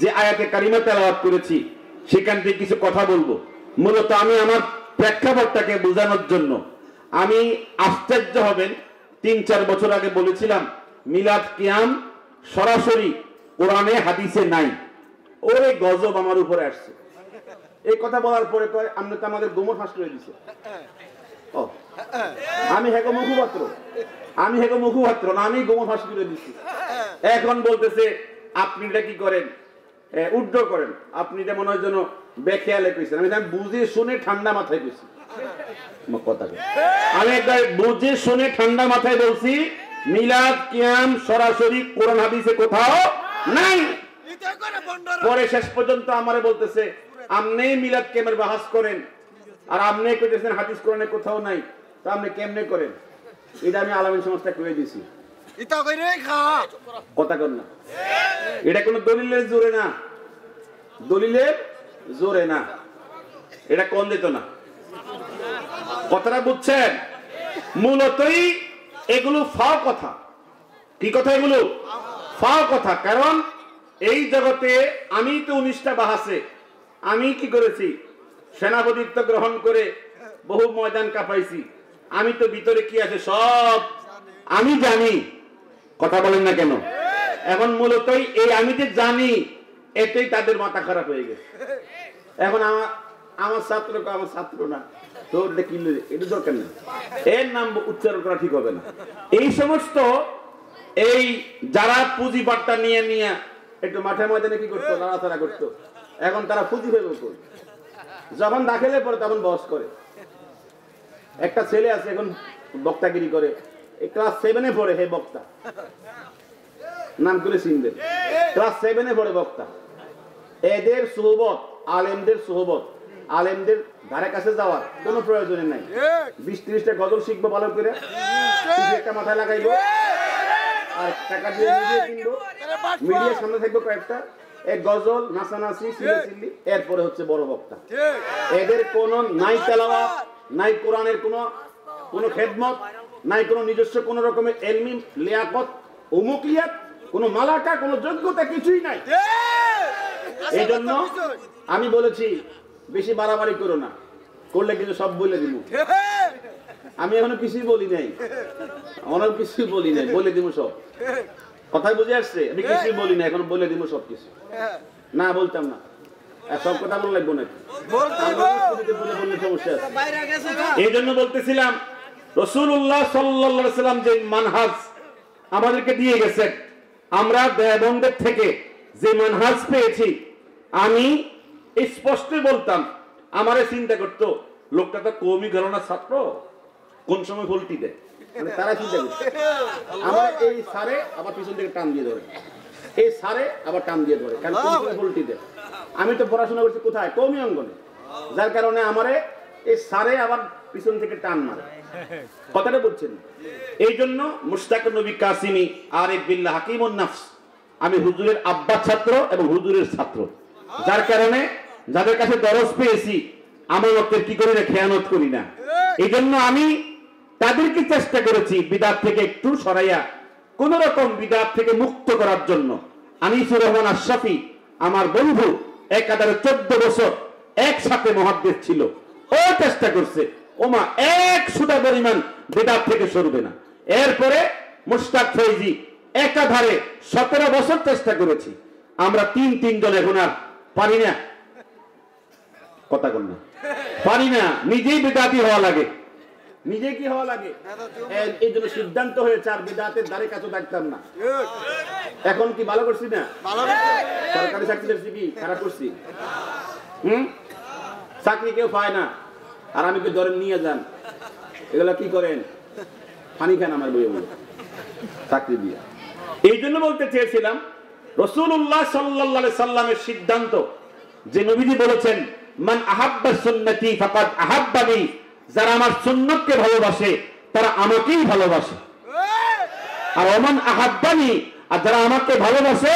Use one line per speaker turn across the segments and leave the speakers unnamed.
যে আয়াতে কারিমা তেলাওয়াত করেছি সেখান থেকে কিছু কথা বলবো। মূলত আমি আমার প্রেক্ষাপটটাকে বোঝানোর জন্য। আমি আশ্চর্য হবেন, 3-4 বছর আগে বলেছিলাম মিলাদ কিয়াম সরাসরি কোরআনে হাদিসে নাই। ওরে গজব আমার উপরে আসছে। এই কথা বলার পরে কয় আপনি তো আমাদের গোমর ফাঁস করে দিছে। আমি হেগো মুখপাত্র না, আমি গোমর ফাঁস করে দিচ্ছি। এখন বলতেছে আপনি এটা কি করেন, উড্ডো করেন, আপনি এটা মনে হয় যেন বেখেয়ালে কইছেন। আমি বুঝে শুনে ঠান্ডা মাথায় কইছি কথা। আমি একবার বুঝে শুনে ঠান্ডা মাথায় বলছি মিলাদ কিয়াম সরাসরি কোরআন হাদিসে কোথাও নাই। পরে শেষ পর্যন্ত আমারে বলতেছে আপনি মিলাদ কিয়ামের বাহাস করেন আর আপনি কইতেছেন হাদিস কোরআনে কোথাও নাই, তো আপনি কেমনে করেন? এটা আমি আলামিন সমাজটা কইয়ে দিছি। কথা কর না, এটা কোনো দলিলের জোরে না, দলিলের জোরে না, এটা কোন দিত না। কথাটা বুঝছেন? মূলতই এগুলো ফাও কথা। কি কথা এগুলো? ফাও কথা। কারণ এই জগতে আমি তো 19টা বাহাসে আমি কি করেছি, সেনাপতিত্ব গ্রহণ করে বহু ময়দান কাঁপাইছি। আমি তো ভিতরে কি আছে সব আমি জানি। কথা বলেন না কেন? এখন মূলতই এই আমি যে জানি এতেই তাদের মাথা খারাপ হয়ে গেছে। এখন আমার ছাত্রকে আমার ছাত্র না, তোর এটা দরকার নেই, এর নাম উচ্চারণ করা ঠিক হবে না। এই সমস্ত এই যারা পুঁজি বার্তা নিয়ে নিয়ে একটু মাঠে ময়দানে কি করতো, নাড়াচাড়া করতো, এখন তারা পুঁজি ফেলবে কই? যখন দাখিলে পড়ে তখন বস করে। একটা ছেলে আছে এখন বক্তাগিরি করে, এই ক্লাস 7-এ পড়ে, হে বক্তা নাম করে চিনবেন, ক্লাস 7-এ পড়ে বক্তা। এদের সোহবত, আলেমদের সোহবত, আলেমদের ধারে কাছে যাওয়ার কোনো প্রয়োজনে নাই। 20-30টা গজল শিখবো ভালো করে, একটা মাথায় লাগাইবো আর টাকা দিয়ে মিডিয়া কিনবো, মিডিয়ার সামনে থাকবো কয়েকটা, এক গজল নাচানাচি চিল্লাচিল্লি, এরপরে হচ্ছে বড় বক্তা। এদের কোন নাই তেলাওয়াত, নাই কোরআনের কোন খেদমত, নাই কোন নিজস্ব কোন রকমের এলমি লিয়াকত, উমুকিয়াত, কোন মালাকা, কোন যোগ্যতা কিছুই নাই। এই জন্য আমি বলেছি বেশি বাড়াবাড়ি করো না, করলে কিন্তু সব বলে দিব। আমি এখনো কিছুই বলি নাই, অনেক কিছুই বলি নাই, বলে দিব সব। কথাই বুঝে আসছে? আমি কিছুই বলি না, এখন বলে দিব সব কিছু। না বলতাম না, সব কথা বলে লাগবো না, সমস্যা আছে। এই জন্য বলতেছিলাম রাসূলুল্লাহ সাল্লাল্লাহু আলাইহি সাল্লাম যে মানহাজ আমাদেরকে দিয়ে গেছেন, আমরা দেওবন্দের থেকে যে মানহাজ পেয়েছি, আমি স্পষ্ট বলতাম, আমারে চিন্তা করতো লোকটা তো কওমি ঘরানার ছাত্র, কোন সময় ভুলটি দেয়, মানে তারা চিন্তা করছে আমার এই সারে আবার পিছন থেকে টান দিয়ে ধরে, এই সারে আবার টান দিয়ে ধরে, কারণ কোন সময় ভুলটি দেয়। আমি তো পড়াশোনা করছি কোথায়, কওমি অঙ্গনে, যার কারণে আমারে এই সারে আবার পিছন থেকে টান মারে। কথাটা বলছেন? এই জন্য মুশতাক নবী কাসিমি আরিফ বিল্লাহ হাকিমুন নাফস, আমি হুজুরের আব্বা ছাত্র এবং হুজুরের ছাত্র, যার কারণে যাদের কাছে দরজ পেয়েছি আমানতের কি করি না, খেয়ানত করি না। এই জন্য আমি তাদেরকে চেষ্টা করেছি বিদাত থেকে একটু সরাইয়া কোন রকম বিদাত থেকে মুক্ত করার জন্য। আনিসুর রহমান আশরাফি আমার বন্ধু, একাধারে 14 বছর একসাথে মুহাদ্দিস ছিল, ও চেষ্টা করছে ওমা এক সুদা পরিমাণ বিদাত থেকে সরবে না। এরপরে মুশতাক ফৈজি একাধারে 17 বছর চেষ্টা করেছি, আমরা তিন জন এখন আর পারি না। কথা বল না, পারি না, নিজেই বিদাতি হওয়া লাগে, নিজে কি হওয়া লাগে। এই জন্য সিদ্ধান্ত হয়েছে আর বিদাতের দ্বারে কাছে থাকতাম না। এখন কি ভালো করছি না? সরকারি চাকরি করছি কি খারাপ করছি? চাকরি কেউ পায় না, আর আমি কি ধরেন নিয়ে যান, এগুলা কি করেন, পানি খান আমার বইয়ে বলে চাকরি দিয়ে। এই জন্য বলতে চেয়েছিলাম রাসূলুল্লাহ সাল্লাল্লাহু আলাইহি সাল্লামের সিদ্ধান্ত যে নবীজি বলেছেন মান আহাব্বা সুন্নতি ফাকাদ আহাব্বানি, যারা আমার সুন্নতকে ভালোবাসে তারা আমাকেই ভালোবাসে, আর ওমান আহাব্বানি, আর যারা আমাকে ভালোবাসে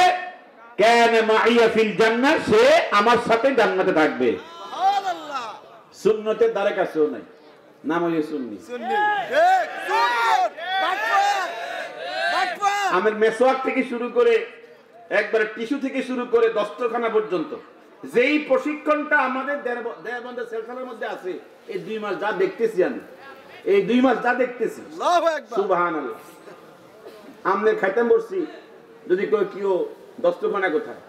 কানা মাইয়া ফিল জান্নাহ, সে আমার সাথে জান্নাতে থাকবে। সুবহানাল্লাহ। সুন্নতের দ্বারে কাছেও নাই, নাম হইছে সুন্নি। ঠিক, সুন্নত বাটওয়া। আমের মেসওয়াক থেকে শুরু করে একবারে টিস্যু থেকে শুরু করে দস্তরখানা পর্যন্ত যেই প্রশিক্ষণটা আমাদের দেওবন্দের সেলসালের মধ্যে আছে, এই 2 মাস যা দেখতেছি আমি, এই 2 মাস যা দেখতেছি, সুবহানাল্লাহ। আমনের খাইতাম বসছি, যদি কেউ দস্তরখানা কোথায়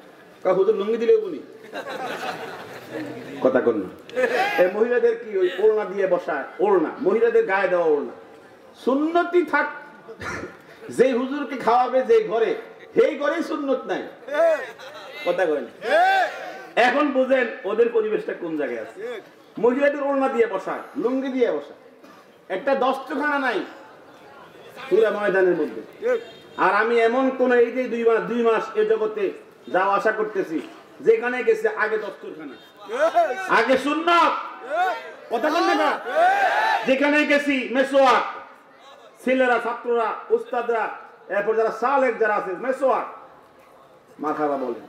হুজুর লুঙ্গি দিলেও বলি কথা কন না। এই মহিলাদের কি ওই ওড়না দিয়ে বসায়, ওড়না মহিলাদের গায়ে দেওয়া ওড়না সুন্নতি থাক। যে হুজুরকে খাওয়াবে যে ঘরে, সেই ঘরে সুন্নত নাই, কথা কয় না। এখন বুঝেন ওদের পরিবেশটা কোন জায়গায় আছে। মহিলাদের ওড়না দিয়ে বসায়, লুঙ্গি দিয়ে বসায়, একটা দস্তরখানা নাই পুরা ময়দানের মধ্যে। আর আমি এমন কোন এই যে 2 মাস এ জগতে যাওয়া আশা করতেছি, যেখানে গেছে আগে দস্তরখানা, আগে সুন্নাত, কথা বল না। যেখানে গেছি মেসওয়াক, ছেলেরা, ছাত্ররা, উস্তাদরা, এরপর যারা সালেক যারা আছে, মেসওয়াক মারহাবা বলে।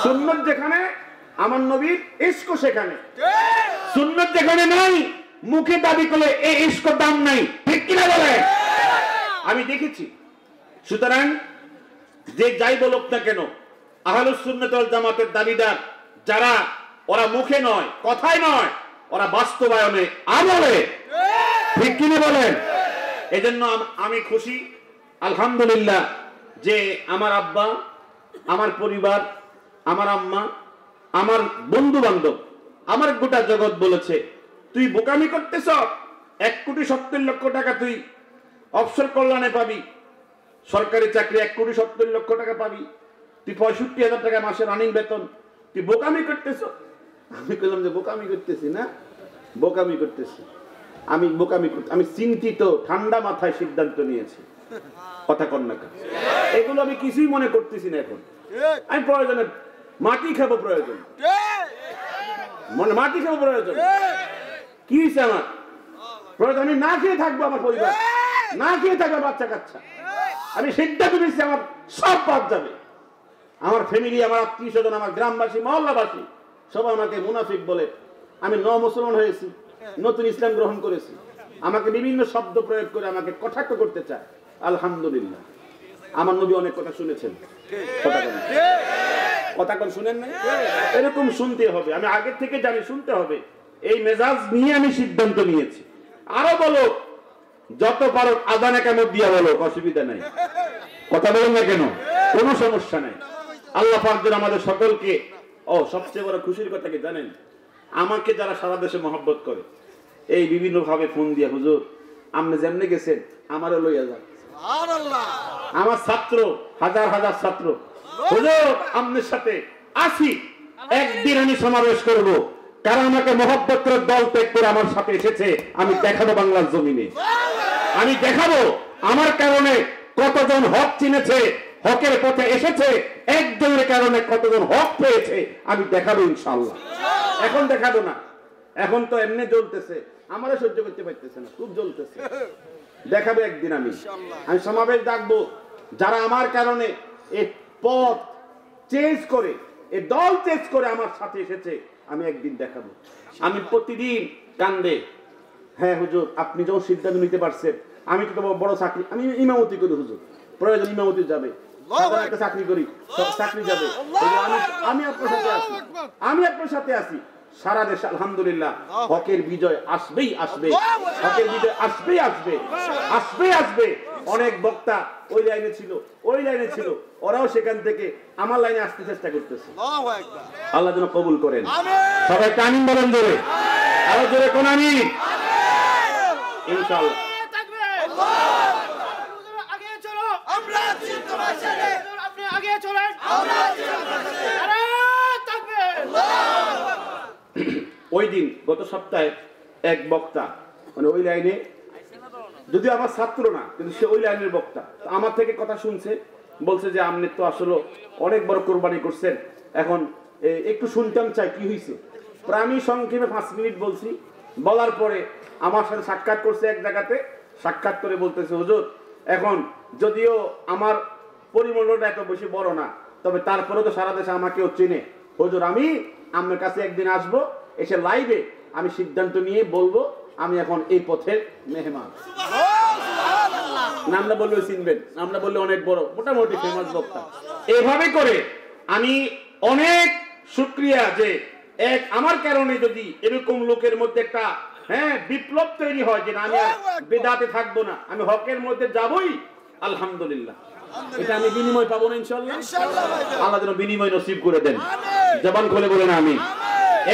সুন্নাত যেখানে, আমার নবীর ইশক সেখানে। সুন্নাত যেখানে নাই, মুখে দাবি করলে এই ইশক দাম নাই, ঠিক কিনা বলে? আমি দেখেছি। সুতরাং যে যাই বলুক না কেন, আহলুস সুন্নাত ওয়াল জামাতের দাবিদার যারা, ওরা মুখে নয়, কথায় নয়, ওরা বাস্তবায়নে আমলে, ঠিক কিনা বলেন? এজন্য আমি খুশি আলহামদুলিল্লাহ যে আমার আব্বা, আমার পরিবার, আমার আম্মা, আমার বন্ধু বান্ধব, আমার গোটা জগৎ বলেছে তুই বোকামি করতেছ, 1,70,00,000 টাকা তুই অবসর কল্যাণে পাবি, সরকারি চাকরি 1,70,00,000 টাকা পাবি, তুই 65,000 টাকা মাসে রানিং বেতন, তুই বোকামি করতেছ। আমি বললাম যে বোকামি করতেছি না, বোকামি করতেছি আমি, আমি চিন্তিত, ঠান্ডা মাথায় সিদ্ধান্ত নিয়েছি, কথা কন না। এগুলো আমি কিছুই মনে করতেছি না। এখন আমি প্রয়োজনে মাটি খাবো, প্রয়োজন মাটি খাবো, প্রয়োজন কি হয়েছে আমার প্রয়োজন, আমি না খেয়ে থাকবো, আমার পরিবার না খেয়ে থাকবে, বাচ্চা কাচ্চা। আমি সিদ্ধান্ত নিচ্ছি আমার সব বাদ যাবে। আমার ফ্যামিলি, আমার আত্মীয় স্বজন, আমার গ্রামবাসী, মহল্লাবাসী সবাই আমাকে মুনাফিক বলে। আমি মুসলমান হয়েছি, নতুন ইসলাম গ্রহণ করেছি, আমাকে বিভিন্ন শব্দ প্রয়োগ করে আমাকে কটাক্ষ করতে চায়। আলহামদুলিল্লাহ আমার নবী অনেক কথা শুনেছেন, কথা কোন শুনেন না, এরকম শুনতে হবে। আমি আগে থেকে জানি শুনতে হবে, এই মেজাজ নিয়ে আমি সিদ্ধান্ত নিয়েছি। আরো বলো, যত পারো আযানে কামত দিয়া বলো, অসুবিধা নাই, কথা বলেন না কেন, কোনো সমস্যা নাই। আল্লাহ পাক যেন আমাদের সকলকে, সবচেয়ে বড় খুশির কথা কি জানেন, আমাকে যারা সারা দেশে মহব্বত করে, এই বিভিন্ন ভাবে ফোন দিয়া, হুজুর আপনি যেমনি গেছেন আমারও লইয়া যান। আমার ছাত্র, হাজার হাজার ছাত্র, হুজুর আপনার সাথে আসি, একদিন আমি সমাবেশ করব, কারণ আমাকে মহব্বতের দল ত্যাগ করে আমার সাথে এসেছে, আমি দেখাবো বাংলার জমিনে, আমি দেখাবো আমার কারণে কতজন হক চিনেছে, হকের পথে এসেছে, একজনের কারণে কতজন হক পেয়েছে, আমি দেখাবো ইনশাআল্লাহ। এখন দেখাবো না, এখন তো এমনি জ্বলতেছে, আমারও সহ্য করতে পারতেছে না, খুব জ্বলতেছে। দেখাবো একদিন আমি সমাবেশ ডাকবো, যারা আমার কারণে এই পথ চেঞ্জ করে, এই দল চেঞ্জ করে আমার সাথে এসেছে, আমি একদিন দেখাবো। আমি প্রতিদিন কান্দে, হ্যাঁ হুজুর আপনি যখন সিদ্ধান্ত নিতে পারছেন, আমি তো বড় চাকরি, আমি ইমামতি করি হুজুর, প্রয়োজন ইমামতি যাবে, একটা চাকরি করি, সব চাকরি যাবে, আমি আপনার সাথে আছি, আমি আপনার সাথে আছি। সারা দেশে আলহামদুলিল্লাহ হকের বিজয় আসবেই আসবে, হকের বিজয় আসবেই আসবে, আসবেই আসবে। অনেক বক্তা ওই লাইনে ছিল, ওই লাইনে ছিল, ওরাও সেখান থেকে আমার লাইনে আসতে চেষ্টা করতেছে। আল্লাহ যেন কবুল করেন। সবাই আমিন বলেন জোরে, আরো জোরে কোন আমিন, ইনশাআল্লাহ। ওই দিন গত সপ্তাহে এক বক্তা, মানে ওই লাইনে, যদিও আমার ছাত্র না কিন্তু সে ওই লাইনের বক্তা, আমার থেকে কথা শুনছে, বলছে যে আপনি তো আসলে অনেক বড় কোরবানি করছেন, এখন একটু শুনতাম চাই কি হয়েছে। আমি সংক্ষেপে 5 মিনিট বলছি, বলার পরে আমার সাথে সাক্ষাৎ করছে এক জায়গাতে, সাক্ষাৎ করে বলতেছে হুজুর এখন যদিও আমার পরিমণ্ডলটা এত বেশি বড় না, তবে তারপরে তো সারা দেশে আমাকেও চেনে, হুজুর আমি আপনার কাছে একদিন আসবো, এসে লাইভে আমি সিদ্ধান্ত নিয়ে বলবো আমি এখন এই পথের মেহমান। নাম না বললে চিনবেন, নাম না বললে অনেক বড় মোটামুটি ফেমাস বক্তা। এভাবে করে আমি অনেক শুকরিয়া যে এক আমার কারণে যদি এরকম লোকের মধ্যে একটা বিপ্লব তৈরি হয় যে আমি আর বেদাতে থাকবো না, আমি হকের মধ্যে যাবই, আলহামদুলিল্লাহ। এটা আমি বিনিময় পাবো না ইনশাআল্লাহ? আল্লাহ যেন বিনিময় নসিব করে দেন। জবান খুলে বলেন আমিন।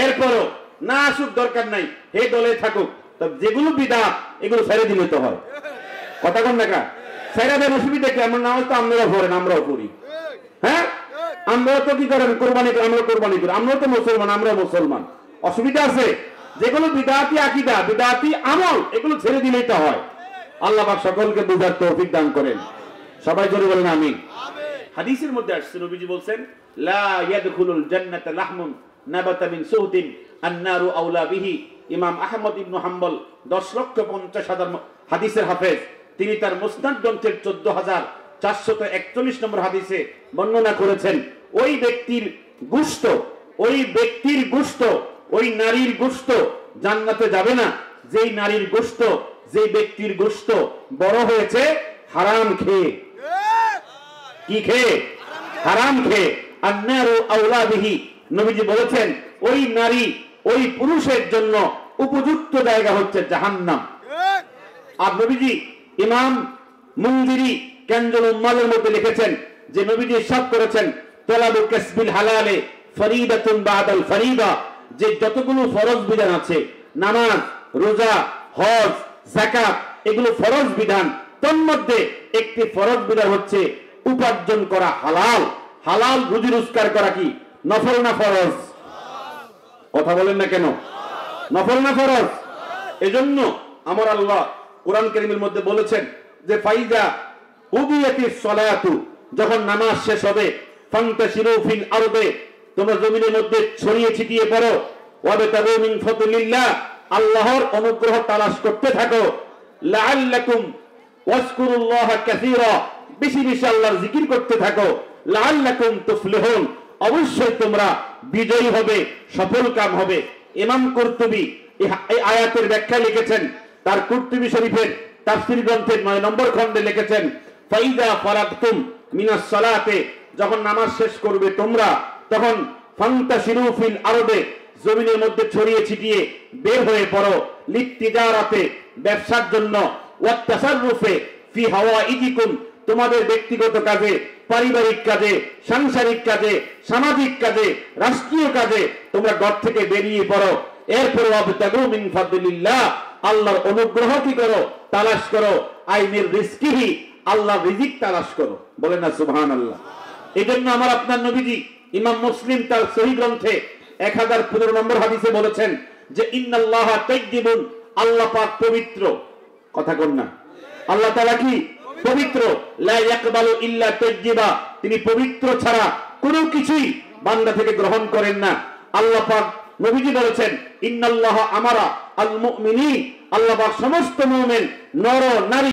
এরপরও না আসুক দরকার নাই, হে দলে থাকুক, তবে যেগুলো বিদআত এগুলো ছেড়ে দিলে তো হয়। কথা কোন না ছেড়ে দেন, অসুবিধা কি? আমরা নামাজ তো আপনারা পড়েন, আমরাও পড়ি। হ্যাঁ, আমরাও তো কি করেন? কোরবানি করি, আমরা কোরবানি করি, আমরাও তো মুসলমান, আমরাও মুসলমান। অসুবিধা আছে? যেগুলো বিদআতি আকীদা, বিদআতি আমল, এগুলো ছেড়ে দিলেই তো হয়। আল্লাহ পাক সকলকে বুঝার তৌফিক দান করেন। সবাই জোরে বলেন আমিন। হাদিসের মধ্যে আসছে, নবীজি বলছেন লা ইয়াদখুলুল জান্নাতা লাহমুন নাবাতা মিন সুহতিন আন-নারু আওলা বিহি। ইমাম আহমদ ইবনে হাম্বল 10,50,000 হাদিসের হাফেজ, তিনি তার মুসনাদ গ্রন্থের 14,441 নম্বর হাদিসে বর্ণনা করেছেন, ওই ব্যক্তির গোশত, ওই নারীর গোশত জান্নাতে যাবে না যেই নারীর গোশত, যেই ব্যক্তির গোশত বড় হয়েছে হারাম খেয়ে। কি খেয়ে? হারাম খেয়ে। আন-নারু আওলা বিহি, নবীজি বলেছেন ওই নারী, ওই পুরুষের জন্য উপযুক্ত জায়গা হচ্ছে জাহান্নাম। আর নবীজি ইমাম মুনজিরি কানজুল উম্মালের মধ্যে লিখেছেন যে নবীজি ইরশাদ করেছেন তলাবু কাসবিল হালালে ফরিদাতুন বাদাল ফরিদা, যে যতগুলো ফরজ বিধান আছে, নামাজ, রোজা, হজ, যাকাত, এগুলো ফরজ বিধান, তন্মধ্যে একটি ফরজ বিধান হচ্ছে উপার্জন করা হালাল। হালাল রুজি রোজগার করা কি নফল না ফরজ? কথা বলেন না কেন? নফল না ফরজ? এজন্য আমার আল্লাহ কোরআন কারীমের মধ্যে বলেছেন যে ফাইজা উদিয়াতিস সালাতু, যখন নামাজ শেষ হবে, ফান্তাশিরু ফিল আরদে, তোমরা জমিনের মধ্যে ছড়িয়ে ছিটিয়ে পড়ো, ওয়াবতাগু মিন ফাদলিল্লাহ, আল্লাহর অনুগ্রহ তালাশ করতে থাকো, লাআল্লাকুম ওয়াজকুরুল্লাহা কাসীরা, বেশি বেশি আল্লাহর জিকির করতে থাকো, লাআল্লাকুম তুফলিহুন, অবশ্যই তোমরা বিজয়ী হবে, সফল কাম হবে। ইমাম কুরতুবী এই আয়াতের ব্যাখ্যা লিখেছেন, তার কুরতুবী শরীফের তাফসীর গ্রন্থের 9 নম্বর খণ্ডে লিখেছেন ফাইজা ফারাগতুম মিনাস সালাতে, যখন নামাজ শেষ করবে তোমরা, তখন ফান্তাশিরু ফিল আরদে, জমিনের মধ্যে ছড়িয়ে ছিটিয়ে বের হয়ে পড়ো, লিত্তিজারাতে, ব্যবসার জন্য, ওয়াত তাসাররুফে ফি হাওয়াইজিকুম, তোমাদের ব্যক্তিগত কাজে, পারিবারিক কাজে, সাংসারিক কাজে, সামাজিক কাজে, রাষ্ট্রীয় কাজে তোমরা ঘর থেকে বেরিয়ে পড়ো। এরপর ওয়াবতাগু মিন ফাদলিল্লাহ, আল্লাহর অনুগ্রহ কি করো? তালাশ করো। আইনের রিজকিহি, আল্লাহর রিজিক তালাশ করো। বলেন না সুবহানাল্লাহ। এজন্য আমার আপনার নবীজি ইমাম মুসলিম তার সহিহ গ্রন্থে 1015 নম্বর হাদিসে বলেছেন যে ইন্নাল্লাহা তাইয়্যিবুন, আল্লাহ পাক পবিত্র। কথা কোন না? আল্লাহ তাআলা কি পবিত্র। লা ইয়াকবালু ইল্লা তাইয়্যিবা, তিনি পবিত্র ছাড়া কোনো কিছুই বান্দা থেকে গ্রহণ করেন না। আল্লাহ পাক নবীজি বলেছেন ইন্নাল্লাহা আমারা আল মুমিনিন, আল্লাহ পাক সমস্ত মুমিন নর নারী